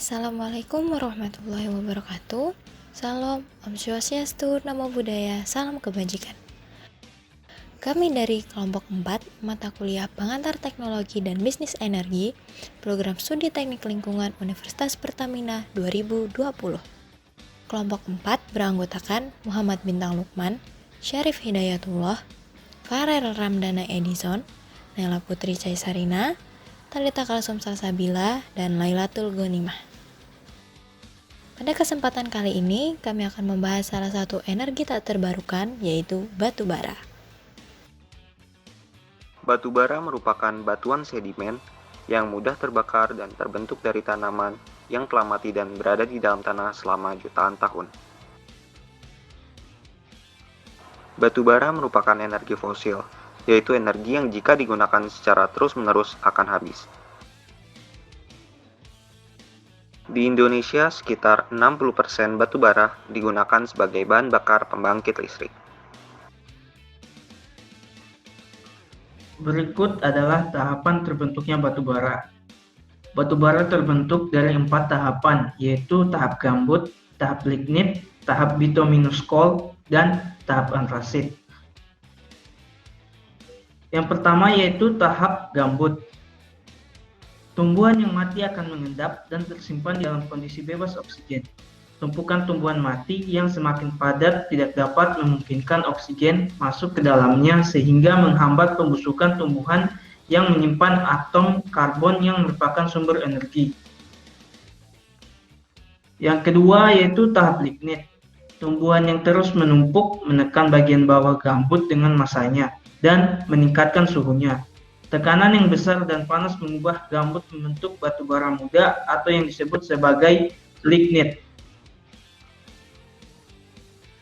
Assalamualaikum warahmatullahi wabarakatuh. Salam, Om Swastiastu, Namo Buddhaya, salam kebajikan. Kami dari kelompok 4, mata kuliah Pengantar Teknologi dan Bisnis Energi, Program Studi Teknik Lingkungan Universitas Pertamina 2020. Kelompok 4 beranggotakan Muhammad Bintang Lukman, Syarif Hidayatullah, Farel Ramdana Edison, Naila Putri Caisarina, Talita Kalsum Salsabila, dan Lailatul Ghanimah. Pada kesempatan kali ini, kami akan membahas salah satu energi tak terbarukan, yaitu batu bara. Batu bara merupakan batuan sedimen yang mudah terbakar dan terbentuk dari tanaman yang telah mati dan berada di dalam tanah selama jutaan tahun. Batu bara merupakan energi fosil, yaitu energi yang jika digunakan secara terus-menerus akan habis. Di Indonesia, sekitar 60% batu bara digunakan sebagai bahan bakar pembangkit listrik. Berikut adalah tahapan terbentuknya batu bara. Batu bara terbentuk dari 4 tahapan, yaitu tahap gambut, tahap lignit, tahap bituminous coal, dan tahap antrasit. Yang pertama yaitu tahap gambut. Tumbuhan yang mati akan mengendap dan tersimpan dalam kondisi bebas oksigen. Tumpukan tumbuhan mati yang semakin padat tidak dapat memungkinkan oksigen masuk ke dalamnya sehingga menghambat pembusukan tumbuhan yang menyimpan atom karbon yang merupakan sumber energi. Yang kedua yaitu tahap lignit. Tumbuhan yang terus menumpuk menekan bagian bawah gambut dengan masanya dan meningkatkan suhunya. Tekanan yang besar dan panas mengubah gambut membentuk batu bara muda atau yang disebut sebagai lignit.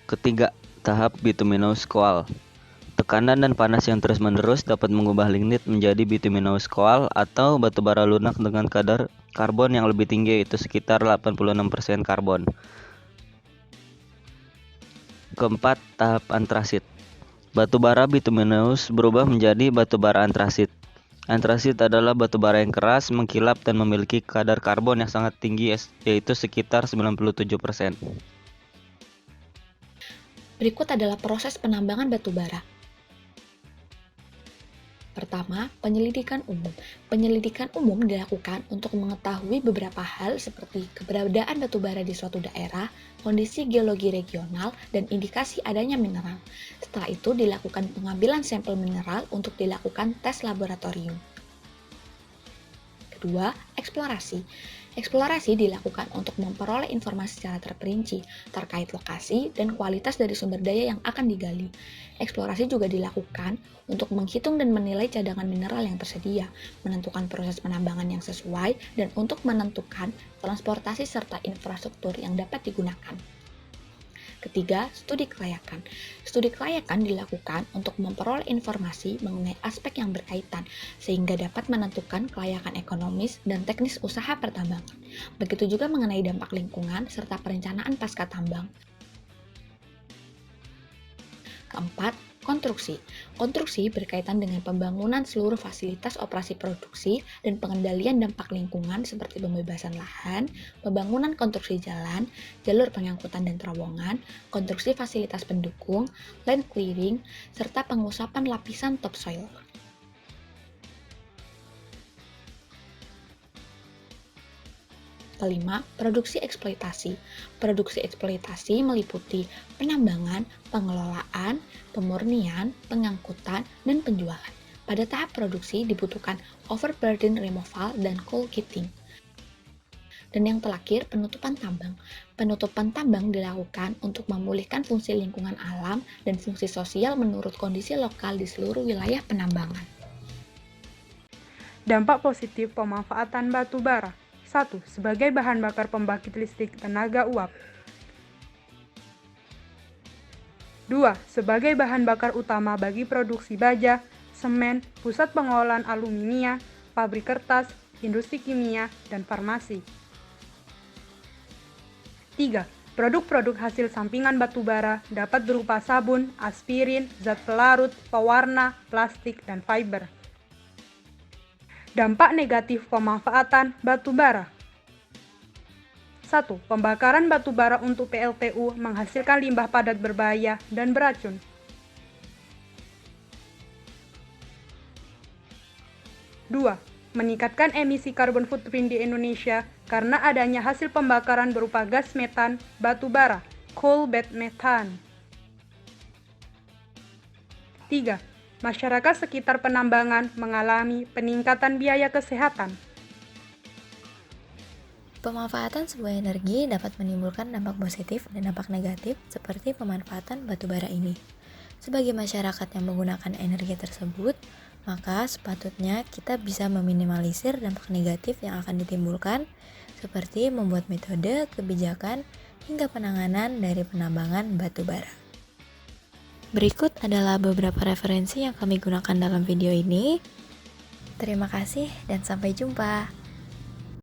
Ketiga, tahap bituminous coal. Tekanan dan panas yang terus-menerus dapat mengubah lignit menjadi bituminous coal atau batu bara lunak dengan kadar karbon yang lebih tinggi, yaitu sekitar 86% karbon. Keempat, tahap antrasit. Batu bara bituminous berubah menjadi batu bara antrasit. Antrasit adalah batu bara yang keras, mengkilap, dan memiliki kadar karbon yang sangat tinggi, yaitu sekitar 97%. Berikut adalah proses penambangan batu bara. Pertama, penyelidikan umum. Penyelidikan umum dilakukan untuk mengetahui beberapa hal seperti keberadaan batu bara di suatu daerah, kondisi geologi regional, dan indikasi adanya mineral. Setelah itu dilakukan pengambilan sampel mineral untuk dilakukan tes laboratorium. Kedua, eksplorasi. Eksplorasi dilakukan untuk memperoleh informasi secara terperinci terkait lokasi dan kualitas dari sumber daya yang akan digali. Eksplorasi juga dilakukan untuk menghitung dan menilai cadangan mineral yang tersedia, menentukan proses penambangan yang sesuai, dan untuk menentukan transportasi serta infrastruktur yang dapat digunakan. Ketiga, studi kelayakan. Studi kelayakan dilakukan untuk memperoleh informasi mengenai aspek yang berkaitan, sehingga dapat menentukan kelayakan ekonomis dan teknis usaha pertambangan. Begitu juga mengenai dampak lingkungan serta perencanaan pasca tambang. Keempat, konstruksi. Konstruksi berkaitan dengan pembangunan seluruh fasilitas operasi produksi dan pengendalian dampak lingkungan seperti pembebasan lahan, pembangunan konstruksi jalan, jalur pengangkutan dan terowongan, konstruksi fasilitas pendukung, land clearing, serta pengusapan lapisan topsoil. Kelima, produksi eksploitasi. Produksi eksploitasi meliputi penambangan, pengelolaan, pemurnian, pengangkutan, dan penjualan. Pada tahap produksi dibutuhkan overburden removal dan coal kitting. Dan yang terakhir, penutupan tambang. Penutupan tambang dilakukan untuk memulihkan fungsi lingkungan alam dan fungsi sosial menurut kondisi lokal di seluruh wilayah penambangan. Dampak positif pemanfaatan batu bara. 1. Sebagai bahan bakar pembangkit listrik tenaga uap. 2. Sebagai bahan bakar utama bagi produksi baja, semen, pusat pengolahan aluminium, pabrik kertas, industri kimia, dan farmasi. 3. Produk-produk hasil sampingan batu bara dapat berupa sabun, aspirin, zat pelarut, pewarna, plastik, dan fiber. Dampak negatif pemanfaatan batu bara. 1. Pembakaran batu bara untuk PLTU menghasilkan limbah padat berbahaya dan beracun. 2. Meningkatkan emisi karbon footprint di Indonesia karena adanya hasil pembakaran berupa gas metan, batu bara, coal bed methane. 3. Masyarakat sekitar penambangan mengalami peningkatan biaya kesehatan. Pemanfaatan sebuah energi dapat menimbulkan dampak positif dan dampak negatif seperti pemanfaatan batu bara ini. Sebagai masyarakat yang menggunakan energi tersebut, maka sepatutnya kita bisa meminimalisir dampak negatif yang akan ditimbulkan seperti membuat metode, kebijakan, hingga penanganan dari penambangan batu bara. Berikut adalah beberapa referensi yang kami gunakan dalam video ini. Terima kasih dan sampai jumpa.